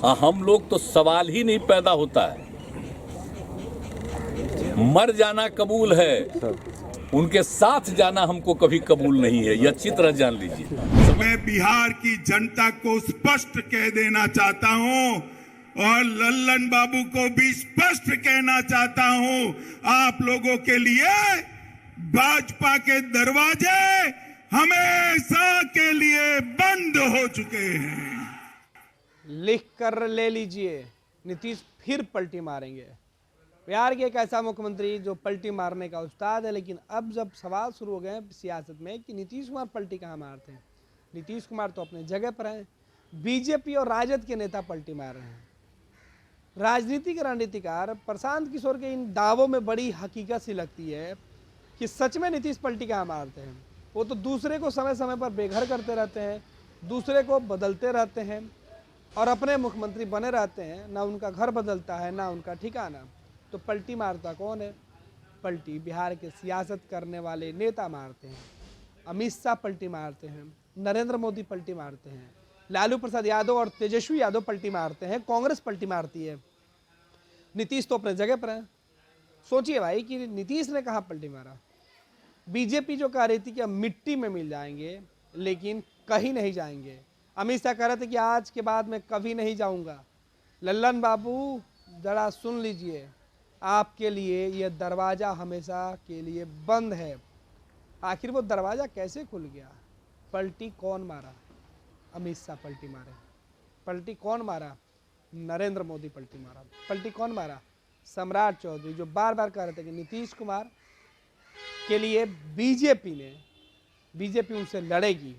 हम लोग तो सवाल ही नहीं पैदा होता है। मर जाना कबूल है, उनके साथ जाना हमको कभी कबूल नहीं है, यह अच्छी तरह जान लीजिए। मैं बिहार की जनता को स्पष्ट कह देना चाहता हूं और लल्लन बाबू को भी स्पष्ट कहना चाहता हूं, आप लोगों के लिए भाजपा के दरवाजे हमेशा के लिए बंद हो चुके हैं। लिख कर ले लीजिए, नीतीश फिर पलटी मारेंगे। बिहार के एक ऐसा मुख्यमंत्री जो पलटी मारने का उस्ताद है, लेकिन अब जब सवाल शुरू हो गए हैं सियासत में कि नीतीश कुमार पलटी कहाँ मारते हैं। नीतीश कुमार तो अपने जगह पर हैं, बीजेपी और राजद के नेता पलटी मार रहे हैं। राजनीतिक रणनीतिकार प्रशांत किशोर के इन दावों में बड़ी हकीकत सी लगती है कि सच में नीतीश पलटी कहाँ मारते हैं। वो तो दूसरे को समय समय पर बेघर करते रहते हैं, दूसरे को बदलते रहते हैं और अपने मुख्यमंत्री बने रहते हैं। ना उनका घर बदलता है, ना उनका ठिकाना। तो पलटी मारता कौन है? पलटी बिहार के सियासत करने वाले नेता मारते हैं। अमित शाह पलटी मारते हैं, नरेंद्र मोदी पलटी मारते हैं, लालू प्रसाद यादव और तेजस्वी यादव पलटी मारते हैं, कांग्रेस पलटी मारती है। नीतीश तो अपने जगह पर है। सोचिए भाई कि नीतीश ने कहाँ पलटी मारा। बीजेपी जो कह रही थी कि हम मिट्टी में मिल जाएंगे लेकिन कहीं नहीं जाएंगे। अमित शाह कह रहे थे कि आज के बाद मैं कभी नहीं जाऊंगा। लल्लन बाबू जरा सुन लीजिए, आपके लिए यह दरवाज़ा हमेशा के लिए बंद है। आखिर वो दरवाज़ा कैसे खुल गया? पलटी कौन मारा? अमित शाह पलटी मारे। पलटी कौन मारा? नरेंद्र मोदी पलटी मारा। पलटी कौन मारा? सम्राट चौधरी, जो बार बार कह रहे थे कि नीतीश कुमार के लिए बीजेपी उनसे लड़ेगी।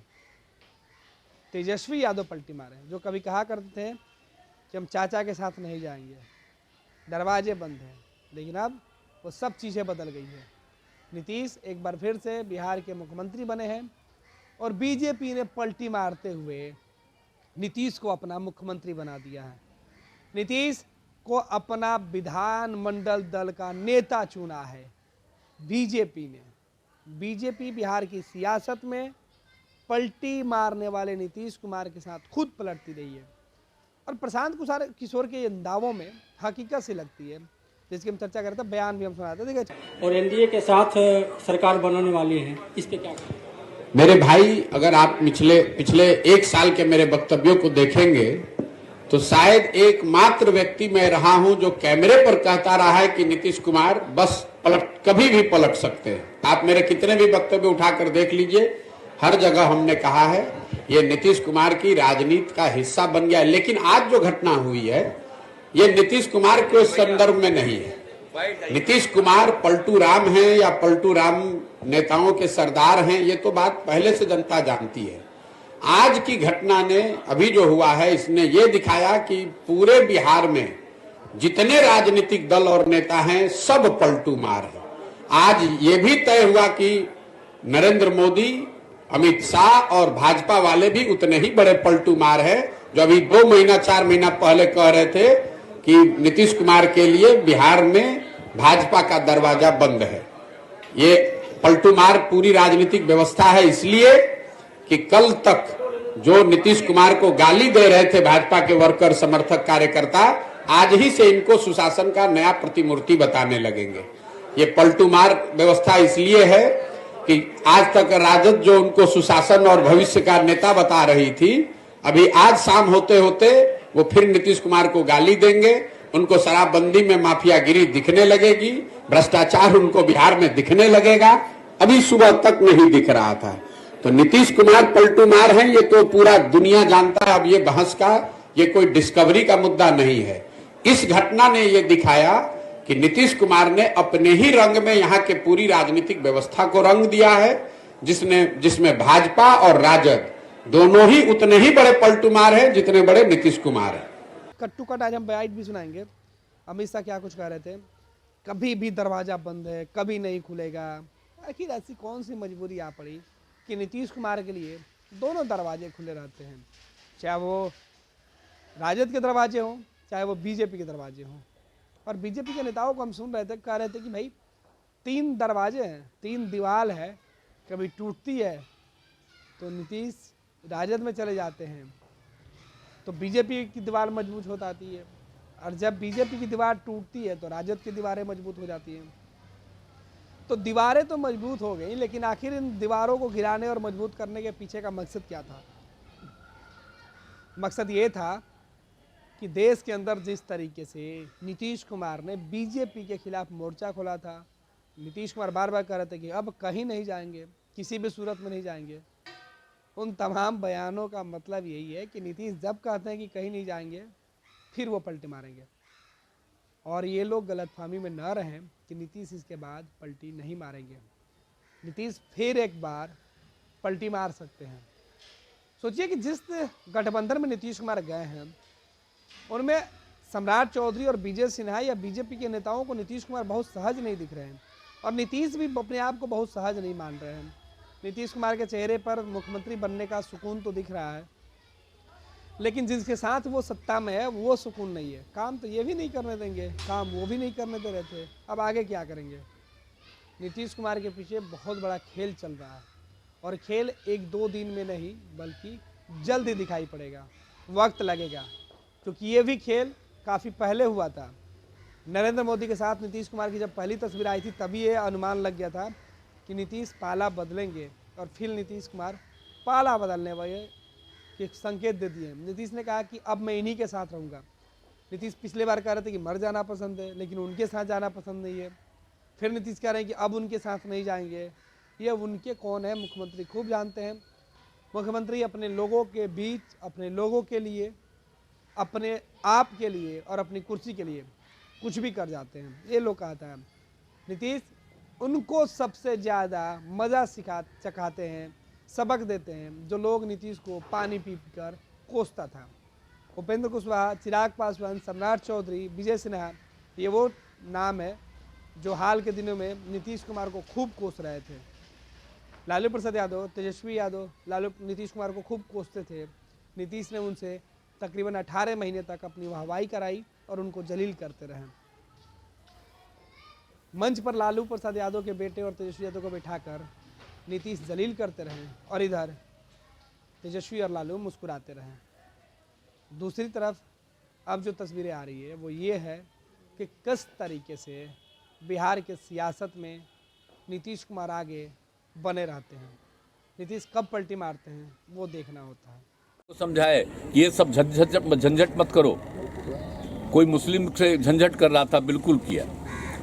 तेजस्वी यादव पलटी मारे, जो कभी कहा करते थे कि हम चाचा के साथ नहीं जाएंगे, दरवाजे बंद हैं। लेकिन अब वो सब चीज़ें बदल गई हैं। नीतीश एक बार फिर से बिहार के मुख्यमंत्री बने हैं और बीजेपी ने पलटी मारते हुए नीतीश को अपना मुख्यमंत्री बना दिया है। नीतीश को अपना विधानमंडल दल का नेता चुना है बीजेपी ने। बीजेपी बिहार की सियासत में पलटी मारने वाले नीतीश कुमार के साथ खुद पलटती रही है और प्रशांत किशोर के इन दावों में हकीकत से लगती है, जिसकी हम चर्चा करते हैं। बयान भी हम सुनाते हैं, देखिए। और एनडीए के साथ सरकार बनाने वाली है, इस पे क्या कहें? मेरे भाई, अगर आप पिछले एक साल के मेरे वक्तव्यों को देखेंगे तो शायद एकमात्र व्यक्ति मैं रहा हूं जो कैमरे पर कहता रहा है कि नीतीश कुमार बस कभी भी पलट सकते हैं। आप मेरे कितने भी वक्तव्य उठाकर देख लीजिए, हर जगह हमने कहा है ये नीतीश कुमार की राजनीति का हिस्सा बन गया है। लेकिन आज जो घटना हुई है ये नीतीश कुमार के संदर्भ में नहीं है। नीतीश कुमार पलटू राम हैं या पलटू राम नेताओं के सरदार हैं, ये तो बात पहले से जनता जानती है। आज की घटना ने, अभी जो हुआ है, इसने ये दिखाया कि पूरे बिहार में जितने राजनीतिक दल और नेता हैं सब पलटू मार है। आज ये भी तय हुआ कि नरेंद्र मोदी, अमित शाह और भाजपा वाले भी उतने ही बड़े पलटू मार है जो अभी 2 महीना 4 महीना पहले कह रहे थे कि नीतीश कुमार के लिए बिहार में भाजपा का दरवाजा बंद है। ये पलटू मार पूरी राजनीतिक व्यवस्था है, इसलिए कि कल तक जो नीतीश कुमार को गाली दे रहे थे भाजपा के वर्कर, समर्थक, कार्यकर्ता, आज ही से इनको सुशासन का नया प्रतिमूर्ति बताने लगेंगे। ये पलटू मार व्यवस्था इसलिए है कि आज तक राजद जो उनको सुशासन और भविष्य का नेता बता रही थी, अभी आज शाम होते होते वो फिर नीतीश कुमार को गाली देंगे। उनको शराबबंदी में माफियागिरी दिखने लगेगी, भ्रष्टाचार उनको बिहार में दिखने लगेगा। अभी सुबह तक नहीं दिख रहा था। तो नीतीश कुमार पलटू मार हैं, ये तो पूरा दुनिया जानता है। अब ये बहस का, ये कोई डिस्कवरी का मुद्दा नहीं है। इस घटना ने ये दिखाया कि नीतीश कुमार ने अपने ही रंग में यहाँ के पूरी राजनीतिक व्यवस्था को रंग दिया है, जिसमें भाजपा और राजद दोनों ही उतने ही बड़े पलटू मार है जितने बड़े नीतीश कुमार है। कट्टू कट आज हम बाइट भी सुनाएंगे। अमित शाह क्या कुछ कह रहे थे, कभी भी दरवाजा बंद है, कभी नहीं खुलेगा। आखिर ऐसी कौन सी मजबूरी आ पड़ी कि नीतीश कुमार के लिए दोनों दरवाजे खुले रहते हैं, चाहे वो राजद के दरवाजे हों, चाहे वो बीजेपी के दरवाजे हों। और बीजेपी के नेताओं को हम सुन रहे थे, कह रहे थे कि भाई 3 दरवाजे हैं, 3 दीवार है, कभी टूटती है तो नीतीश राजद में चले जाते हैं, तो बीजेपी की दीवार मजबूत हो जाती है, और जब बीजेपी की दीवार टूटती है तो राजद की दीवारें मजबूत हो जाती हैं। तो दीवारें तो मजबूत हो गई, लेकिन आखिर इन दीवारों को गिराने और मजबूत करने के पीछे का मकसद क्या था? मकसद ये था कि देश के अंदर जिस तरीके से नीतीश कुमार ने बीजेपी के खिलाफ मोर्चा खोला था, नीतीश कुमार बार बार कह रहे थे कि अब कहीं नहीं जाएंगे, किसी भी सूरत में नहीं जाएंगे। उन तमाम बयानों का मतलब यही है कि नीतीश जब कहते हैं कि कहीं नहीं जाएंगे, फिर वो पलटी मारेंगे। और ये लोग गलतफहमी में न रहें कि नीतीश इसके बाद पलटी नहीं मारेंगे। नीतीश फिर एक बार पलटी मार सकते हैं। सोचिए कि जिस गठबंधन में नीतीश कुमार गए हैं, उनमें सम्राट चौधरी और विजय सिन्हा या बीजेपी के नेताओं को नीतीश कुमार बहुत सहज नहीं दिख रहे हैं, और नीतीश भी अपने आप को बहुत सहज नहीं मान रहे हैं। नीतीश कुमार के चेहरे पर मुख्यमंत्री बनने का सुकून तो दिख रहा है, लेकिन जिसके साथ वो सत्ता में है वो सुकून नहीं है। काम तो ये भी नहीं करने देंगे, काम वो भी नहीं करने दे रहे थे, अब आगे क्या करेंगे? नीतीश कुमार के पीछे बहुत बड़ा खेल चल रहा है, और खेल एक दो दिन में नहीं बल्कि जल्द ही दिखाई पड़ेगा, वक्त लगेगा, क्योंकि ये भी खेल काफ़ी पहले हुआ था। नरेंद्र मोदी के साथ नीतीश कुमार की जब पहली तस्वीर आई थी, तभी ये अनुमान लग गया था कि नीतीश पाला बदलेंगे, और फिर नीतीश कुमार पाला बदलने वाले के संकेत दे दिए। नीतीश ने कहा कि अब मैं इन्हीं के साथ रहूँगा। नीतीश पिछले बार कह रहे थे कि मर जाना पसंद है, लेकिन उनके साथ जाना पसंद नहीं है। फिर नीतीश कह रहे हैं कि अब उनके साथ नहीं जाएंगे। ये उनके कौन है मुख्यमंत्री खूब जानते हैं। मुख्यमंत्री अपने लोगों के बीच, अपने लोगों के लिए, अपने आप के लिए और अपनी कुर्सी के लिए कुछ भी कर जाते हैं, ये लोग कहता है। नीतीश उनको सबसे ज़्यादा मज़ा चखाते हैं, सबक देते हैं, जो लोग नीतीश को पानी पी कर कोसता था। उपेंद्र कुशवाहा, चिराग पासवान, सम्राट चौधरी, विजय सिन्हा, ये वो नाम है जो हाल के दिनों में नीतीश कुमार को खूब कोस रहे थे। लालू प्रसाद यादव, तेजस्वी यादव नीतीश कुमार को खूब कोसते थे। नीतीश ने उनसे तकरीबन 18 महीने तक अपनी वाहवाही कराई और उनको जलील करते रहे। मंच पर लालू प्रसाद यादव के बेटे और तेजस्वी यादव को बिठाकर नीतीश जलील करते रहे, और इधर तेजस्वी और लालू मुस्कुराते रहे। दूसरी तरफ अब जो तस्वीरें आ रही है वो ये है कि किस तरीके से बिहार के सियासत में नीतीश कुमार आगे बने रहते हैं। नीतीश कब पलटी मारते हैं वो देखना होता है। तो समझाए ये सब झंझट मत करो। कोई मुस्लिम से झंझट कर रहा था, बिल्कुल किया,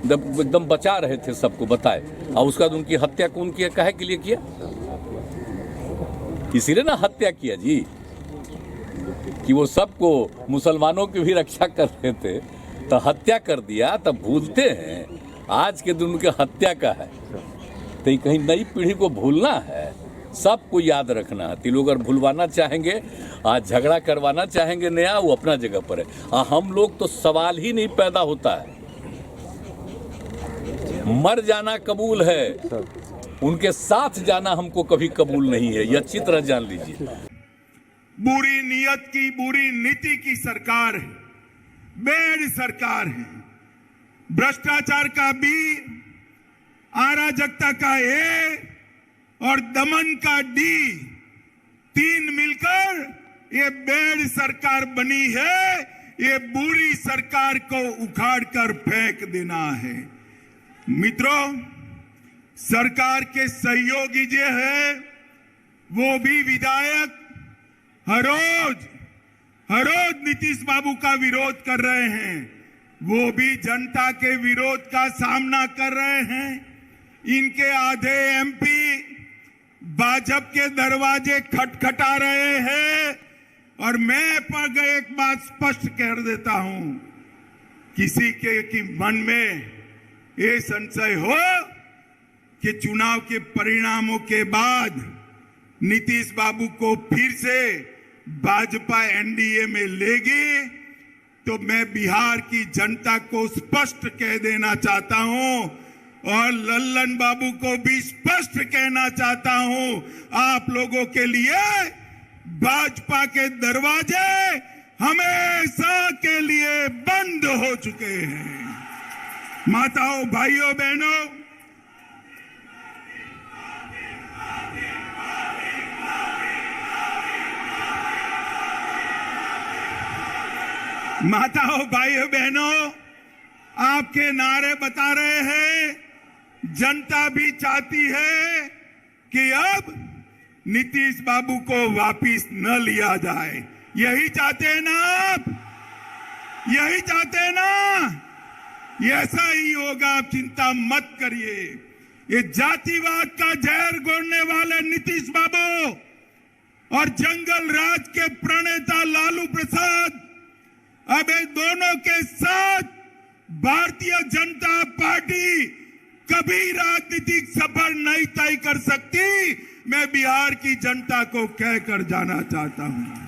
एकदम बचा रहे थे, सबको बताए, और उसका उनकी हत्या कौन किया, काहे के लिए किया? इसीलिए ना हत्या किया जी, कि वो सबको मुसलमानों की भी रक्षा कर रहे थे, तो हत्या कर दिया। तब भूलते हैं आज के दिन उनके हत्या का है, तो कहीं नई पीढ़ी को भूलना है, सबको याद रखना है। तो लोग अगर भूलवाना चाहेंगे, आज झगड़ा करवाना चाहेंगे नया, वो अपना जगह पर है। हम लोग तो सवाल ही नहीं पैदा होता है। मर जाना कबूल है, उनके साथ जाना हमको कभी कबूल नहीं है, ये अच्छी तरह जान लीजिए। बुरी नीयत की, बुरी नीति की सरकार है, बेड सरकार है। भ्रष्टाचार का बी, अराजकता का ए और दमन का डी, तीन मिलकर ये बेड सरकार बनी है। ये बुरी सरकार को उखाड़ कर फेंक देना है। मित्रों, सरकार के सहयोगी जो है वो भी विधायक हर रोज नीतीश बाबू का विरोध कर रहे हैं, वो भी जनता के विरोध का सामना कर रहे हैं। इनके आधे एमपी भाजपा के दरवाजे खटखटा रहे हैं, और मैं पर एक बात स्पष्ट कर देता हूं, किसी के मन में ये संशय हो कि चुनाव के परिणामों के बाद नीतीश बाबू को फिर से भाजपा एनडीए में लेगी, तो मैं बिहार की जनता को स्पष्ट कह देना चाहता हूं, और लल्लन बाबू को भी स्पष्ट कहना चाहता हूं, आप लोगों के लिए भाजपा के दरवाजे हमेशा के लिए बंद हो चुके हैं। माताओं, भाइयों, बहनों, माताओं, भाइयों, बहनों, आपके नारे बता रहे हैं जनता भी चाहती है कि अब नीतीश बाबू को वापिस न लिया जाए। यही चाहते हैं ना आप? यही चाहते हैं ना? ये ऐसा ही होगा, आप चिंता मत करिए। ये जातिवाद का जहर घोलने वाले नीतीश बाबू और जंगल राज के प्रणेता लालू प्रसाद अब इन दोनों के साथ भारतीय जनता पार्टी कभी राजनीतिक सफर नहीं तय कर सकती। मैं बिहार की जनता को कहकर जाना चाहता हूं।